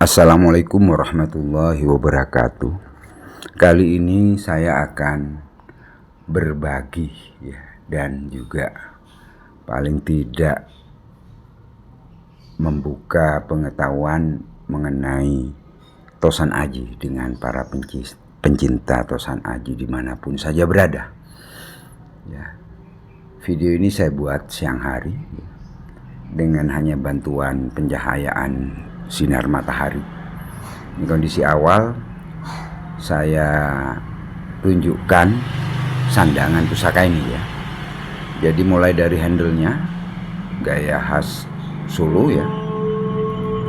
Assalamualaikum warahmatullahi wabarakatuh. Kali ini saya akan berbagi ya, dan juga paling tidak membuka pengetahuan mengenai Tosan Aji dengan para pencinta Tosan Aji dimanapun saja berada. Ya, video ini saya buat siang hari dengan hanya bantuan pencahayaan sinar matahari. Ini kondisi awal saya tunjukkan sandangan pusaka ini ya. Jadi mulai dari handle-nya gaya khas Solo ya,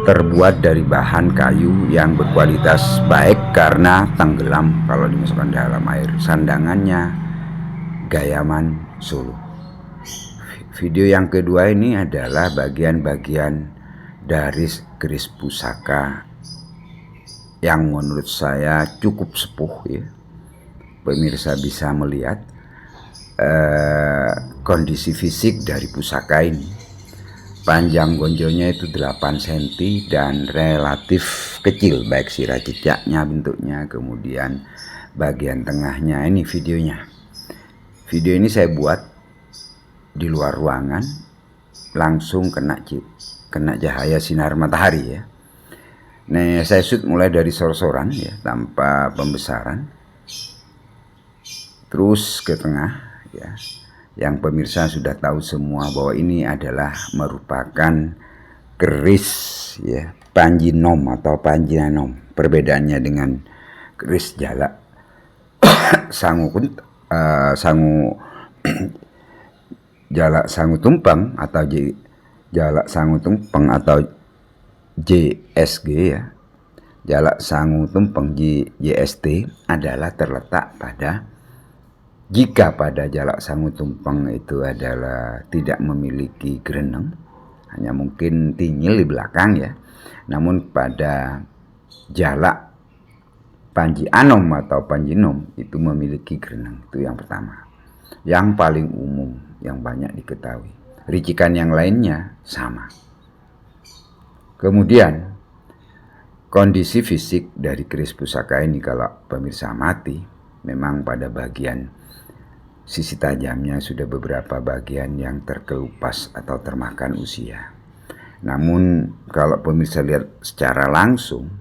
terbuat dari bahan kayu yang berkualitas baik karena tenggelam kalau dimasukkan dalam air. Sandangannya Gayaman Solo. Video yang kedua ini adalah bagian-bagian dari keris pusaka yang menurut saya cukup sepuh ya. Pemirsa bisa melihat kondisi fisik dari pusaka ini. Panjang gonjonya itu 8 cm dan relatif kecil, baik sirah jejaknya bentuknya, kemudian bagian tengahnya. Ini videonya. Video ini saya buat di luar ruangan, langsung kena cahaya sinar matahari ya. Nah, saya shoot mulai dari sor-soran ya, tanpa pembesaran, terus ke tengah ya. Yang pemirsa sudah tahu semua bahwa ini adalah merupakan keris ya, Panji Nom atau Panji Nom. Perbedaannya dengan keris Jalak Jalak Sangu Tumpeng atau Jalak Sangu Tumpeng atau JSG ya. Jalak Sangu Tumpeng JST adalah terletak pada, jika pada Jalak Sangu Tumpeng itu adalah tidak memiliki gereneng, hanya mungkin tingil di belakang ya. Namun pada Jalak Panji Anom atau Panji Nom itu memiliki gereneng. Itu yang pertama, yang paling umum, yang banyak diketahui. Ricikan yang lainnya sama. Kemudian kondisi fisik dari keris pusaka ini kalau pemirsa amati, memang pada bagian sisi tajamnya sudah beberapa bagian yang terkelupas atau termakan usia. Namun kalau pemirsa lihat secara langsung,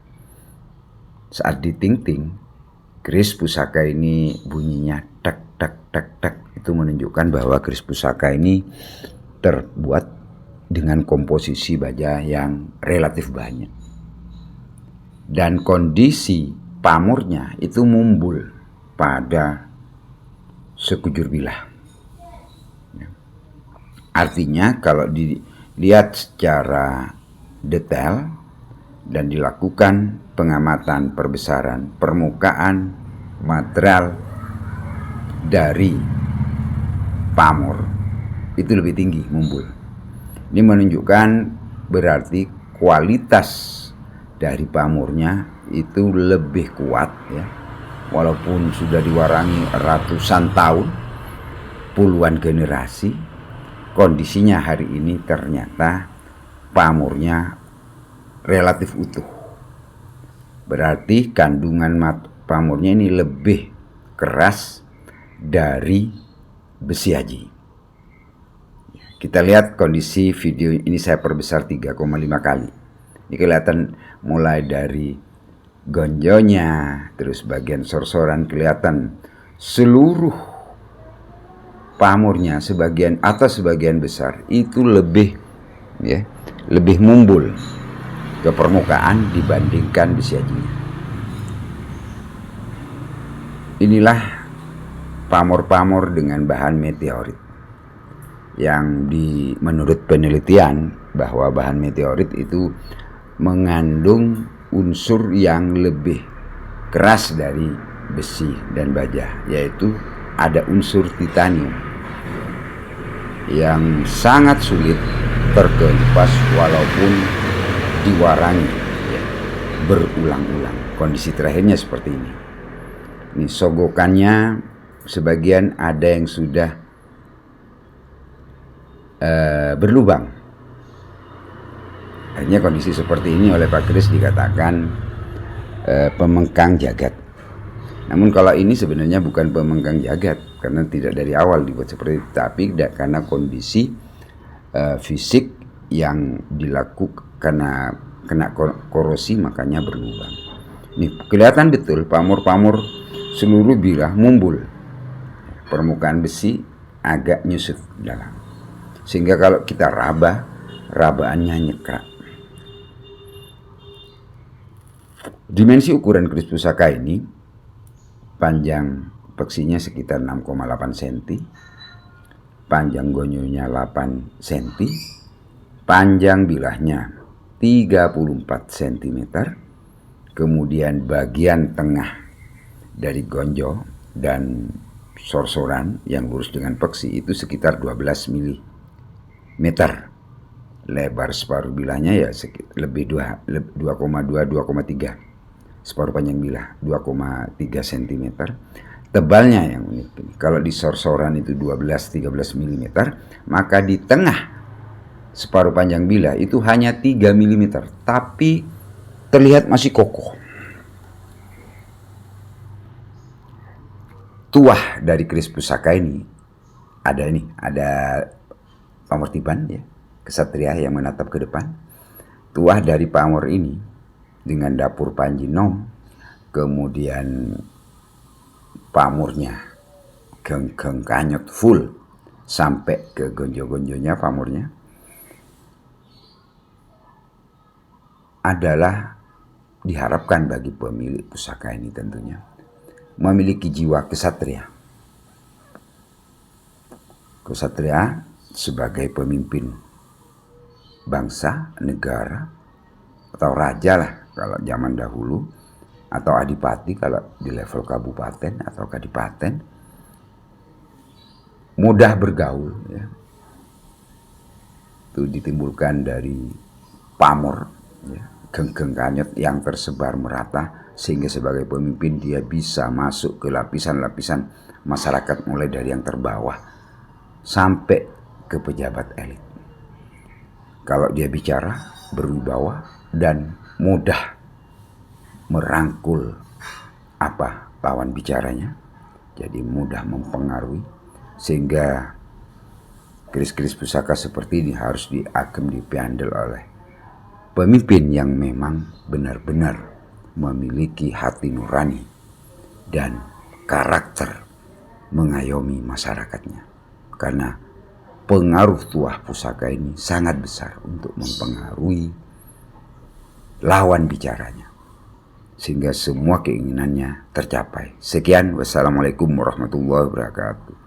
saat diting-ting, keris pusaka ini bunyinya tek tek tek tek. Itu menunjukkan bahwa keris pusaka ini terbuat dengan komposisi baja yang relatif banyak. Dan kondisi pamornya itu mumbul pada sekujur bilah. Artinya kalau dilihat secara detail dan dilakukan pengamatan perbesaran permukaan material dari pamor, itu lebih tinggi mumbul. Ini menunjukkan berarti kualitas dari pamornya itu lebih kuat ya. Walaupun sudah diwarangi ratusan tahun, puluhan generasi, kondisinya hari ini ternyata pamornya relatif utuh. Berarti kandungan pamornya ini lebih keras dari besi aji. Kita lihat kondisi video ini saya perbesar 3,5 kali. Ini kelihatan mulai dari gonjonya, terus bagian sor-soran kelihatan seluruh pamornya sebagian atas sebagian besar itu lebih mumbul ke permukaan dibandingkan besi ajinya. Inilah pamor-pamor dengan bahan meteorit yang menurut penelitian bahwa bahan meteorit itu mengandung unsur yang lebih keras dari besi dan baja, yaitu ada unsur titanium yang sangat sulit terkelupas walaupun diwarangi berulang-ulang. Kondisi terakhirnya seperti ini. Ini sogokannya sebagian ada yang sudah berlubang. Akhirnya kondisi seperti ini oleh Pak Kris dikatakan pemengkang jagat. Namun kalau ini sebenarnya bukan pemengkang jagat, karena tidak dari awal dibuat seperti itu, tapi karena kondisi fisik yang dilakukan karena kena korosi makanya berlubang. Nih kelihatan betul pamor-pamor seluruh birah mumbul, permukaan besi agak nyusut dalam, sehingga kalau kita rabaannya nyekrak. Dimensi ukuran keris pusaka ini, panjang peksinya sekitar 6,8 cm, panjang gonyonya 8 cm, panjang bilahnya 34 cm, kemudian bagian tengah dari gonjo dan sorsoran yang lurus dengan peksi itu sekitar 12 mm. Lebar separuh bilahnya ya lebih 2,3. Separuh panjang bilah 2,3 cm. Tebalnya yang unik ini, kalau di sorsoran itu 12-13 mm, maka di tengah separuh panjang bilah itu hanya 3 mm, tapi terlihat masih kokoh. Tuah dari keris pusaka ini ada pamor tiban ya, kesatria yang menatap ke depan. Tuah dari pamor ini dengan dapur Panji Nom, kemudian pamornya geng-geng kanyut full sampai ke gonjo-gonjonya pamornya, adalah diharapkan bagi pemilik pusaka ini tentunya memiliki jiwa kesatria. Kesatria sebagai pemimpin bangsa, negara, atau raja lah kalau zaman dahulu, atau adipati kalau di level kabupaten atau kadipaten, mudah bergaul ya. Itu ditimbulkan dari pamor ya, geng-geng kanyut yang tersebar merata, sehingga sebagai pemimpin dia bisa masuk ke lapisan-lapisan masyarakat mulai dari yang terbawah sampai ke pejabat elit. Kalau dia bicara berwibawa dan mudah merangkul lawan bicaranya, jadi mudah mempengaruhi, sehingga keris-keris pusaka seperti ini harus dihandle oleh pemimpin yang memang benar-benar memiliki hati nurani dan karakter mengayomi masyarakatnya, karena pengaruh tuah pusaka ini sangat besar untuk mempengaruhi lawan bicaranya, sehingga semua keinginannya tercapai. Sekian, wassalamualaikum warahmatullahi wabarakatuh.